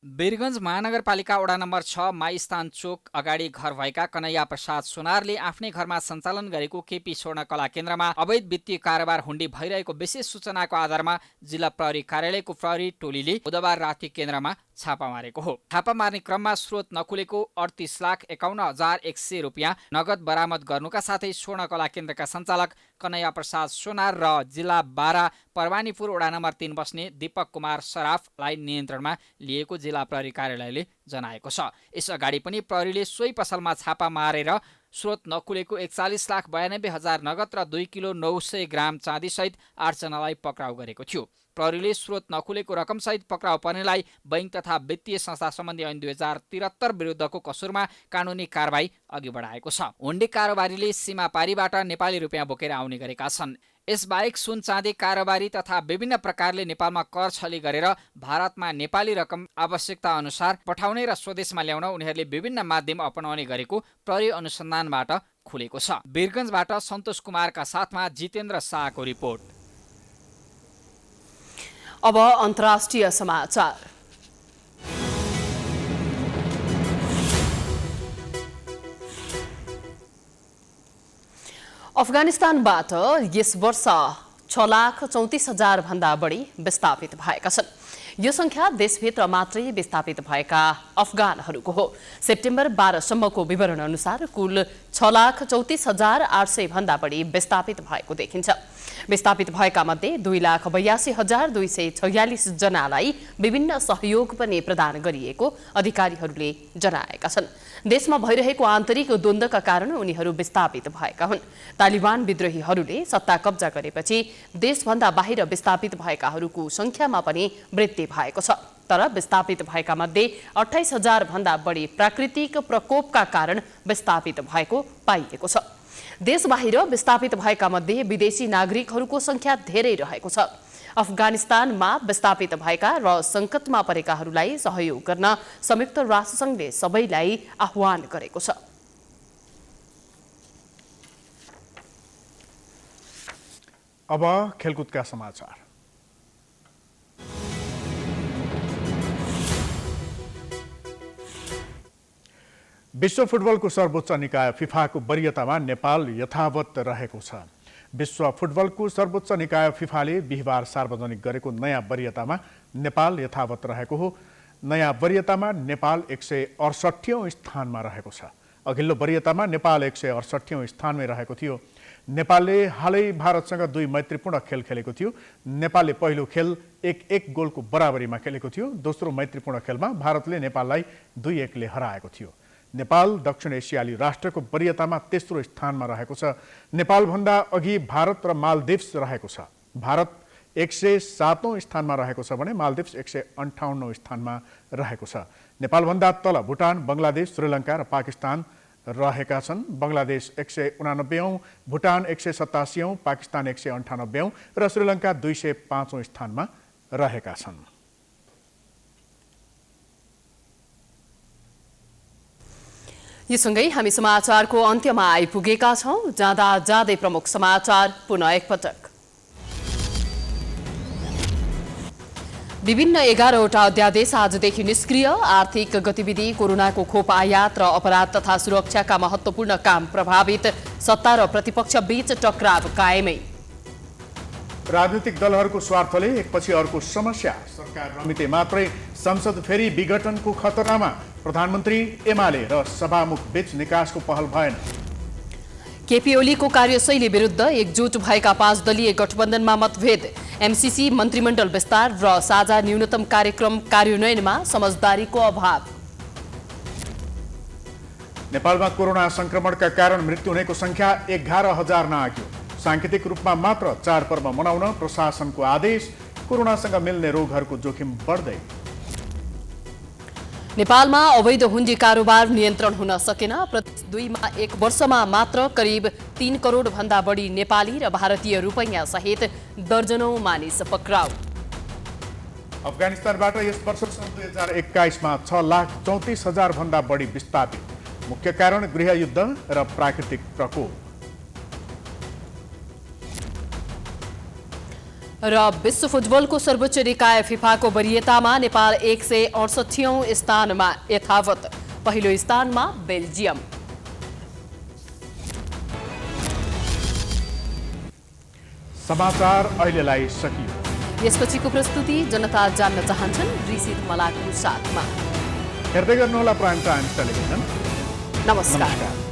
वीरगञ्ज महानगरपालिका वडा नम्बर 6 माइस्थान चोक अगाडि घर भएका कन्हैया प्रसाद सोनारले आफ्नै घरमा सञ्चालन गरेको केपी स्वर्ण कला केन्द्रमा अवैध वित्तीय कारोबार हुन्डी भइरहेको विशेष सूचनाको आधारमा जिल्ला प्रहरी कार्यालयको प्रहरी टोलीले बुधबार राति केन्द्रमा छापा मारेको हो। छापा मार्ने क्रममा स्रोत नखुलेको 38,51,100 रुपियाँ नगद बरामद गर्नुका साथै स्वर्ण कला केन्द्रका सञ्चालक कन्हैया प्रसाद सोनार र जिल्ला 12 परवानीपुर वडा नम्बर 3 बस्ने दीपक कुमार सराफलाई नियन्त्रणमा लिएको जिल्ला प्रहरी कार्यालयले जनाएको छ। यसअगाडि पनि प्रहरीले सोही पसलमा छापा मारेर स्रोत नखुलेको 41,92,000 नगद र 2 किलो 900 ग्राम चाँदी सहित 8 जनालाई पक्राउ गरेको थियो। प्रहरीले स्रोत नखुलेको रकमसहित पक्राउ पर्नेलाई बैंक तथा वित्तीय संस्था सम्बन्धी ऐन 2073 विरुद्धको कसुरमा कानुनी कारबाही अघि बढाएको छ। हुन्डी कारोबारीले सीमा पारीबाट नेपाली रुपियाँ बोकेर आउने गरेका छन्। यसबाहेक सुन चाँदी कारोबारी तथा विभिन्न प्रकारले नेपालमा कर छली गरेर भारतमा नेपाली रकम आवश्यकता अनुसार पठाउने र स्वदेशमा ल्याउन उनीहरूले विभिन्न माध्यम अपनाउने गरेको प्रहरी अनुसन्धानबाट खुलेको छ। वीरगञ्जबाट सन्तोष कुमारका साथमा जितेन्द्र शाहको रिपोर्ट। अब अन्तर्राष्ट्रिय समाचार। अफगानिस्तानबाट यस वर्ष 6,34,000 भन्दा बढी विस्थापित भएका छन्। यो संख्या देशभित्र मात्रै विस्थापित भएका अफगानहरूको हो। सेप्टेम्बर 12 सम्मको विवरण अनुसार कुल 6,34,800 भन्दा बढी विस्थापित भएको देखिन्छ। विस्थापित भएका मध्ये 2,82,246 जनालाई विभिन्न सहयोग पनि प्रदान गरिएको अधिकारीहरूले जनाएका छन्। देशमा भइरहेको आन्तरिक द्वन्द्वका कारण उनीहरू विस्थापित भएका हुन्। तालिबान विद्रोहीहरूले सत्ता कब्जा गरेपछि देशभन्दा बाहिर विस्थापित भएकाहरूको संख्यामा पनि वृद्धि भएको छ। तर विस्थापित भएका मध्ये 28,000 भन्दा बढी प्राकृतिक प्रकोपका कारण विस्थापित भएको पाइएको छ। देशबाहिर विस्थापित भएका मध्ये विदेशी नागरिकहरूको संख्या धेरै रहेको छ। अफगानिस्तानमा विस्थापित भएका र संकटमा परेकाहरूलाई सहयोग गर्न संयुक्त राष्ट्रसङ्घले सबैलाई आह्वान गरेको छ। अब खेलकुदका समाचार। विश्व फुटबलको सर्वोच्च निकाय फिफाको वरियतामा नेपाल यथावत रहेको छ। विश्व फुटबलको सर्वोच्च निकाय फिफाले बिहिबार सार्वजनिक गरेको नयाँ वरियतामा नेपाल यथावत रहेको हो। नयाँ वरियतामा नेपाल 168औं स्थानमा रहेको छ। अघिल्लो वरियतामा नेपाल 168औं स्थानमै रहेको थियो। नेपालले हालै भारतसँग 2 मैत्रीपूर्ण खेल खेलेको थियो। नेपालले पहिलो खेल 1-1 गोलको बराबरीमा खेलेको थियो। दोस्रो मैत्रीपूर्ण खेलमा भारतले नेपाललाई 2-1 ले हराएको थियो। नेपाल दक्षिण एसियाली राष्ट्रको वरियतामा तेस्रो स्थानमा रहेको छ। नेपालभन्दा अघि भारत र मालदिप्स रहेको छ। भारत 107औं स्थानमा रहेको छ भने मालदिप्स 158औं स्थानमा रहेको छ। नेपालभन्दा तल भुटान, बङ्गलादेश, श्रीलङ्का र पाकिस्तान रहेका छन्। बङ्गलादेश 189औं, भुटान 187औं, पाकिस्तान 198औं र श्रीलङ्का 205औं स्थानमा रहेका छन्। यो सँगै हामी समाचारको अन्त्यमा आइपुगेका छौं। जाँदा जाँदै प्रमुख समाचार पुनः एकपटक। विभिन्न 11वटा अध्यादेश आजदेखि निष्क्रिय। आर्थिक गतिविधि, कोरोनाको खोप आयात र अपराध तथा सुरक्षाका महत्त्वपूर्ण काम प्रभावित। सत्ता र प्रतिपक्ष बीच टकराव कायमै। राजनीतिक दलहरूको स्वार्थले एकपछि अर्को समस्या। सरकार रमिते मात्रै संसद फेरि विघटनको खतरामा। प्रधानमन्त्री, एमाले र सभामुख बीच निकासको पहल भएन। केपी ओलीको कार्यशैली विरुद्ध एकजुट भएका 5 दलीय गठबन्धनमा मतभेद। एमसीसी मन्त्रीमण्डल विस्तार र साझा न्यूनतम कार्यक्रम कार्यान्वयनमा समझदारीको अभाव। नेपालमा कोरोना संक्रमणका कारण मृत्यु हुनेको संख्या 11,000 नाग्यो। सांकेतिक रूपमा मात्र चाडपर्व मनाउन प्रशासनको आदेश। कोरोनासँग मिल्ने रोगहरूको जोखिम बढ्दै। नेपालमा अवैध हुन्डी कारोबार नियन्त्रण हुन सकेन। प्रदेश 2मा 1 वर्षमा मात्र करिब 3 करोड भन्दा बढी नेपाली र भारतीय रुपैयाँ सहित दर्जनौं मानिस पक्राउ। अफगानिस्तानबाट यस वर्ष सन् 2021मा 6,34,000 भन्दा बढी विस्थापित। मुख्य कारण गृहयुद्ध र प्राकृतिक प्रकोप। र विश्व फुटबलको सर्वोच्च निकाय फिफाको वरियतामा नेपाल 168औं स्थानमा यथावत। पहिलो स्थानमा बेल्जियम। समाचार अहिलेलाई सकियो। यसपछिको प्रस्तुति जनता जान्न चाहन्छन् ऋषि धमलाको साथमा। हेर्दै गर्नुहोला प्राइम टाइम्स टेलिभिजन। नमस्कार।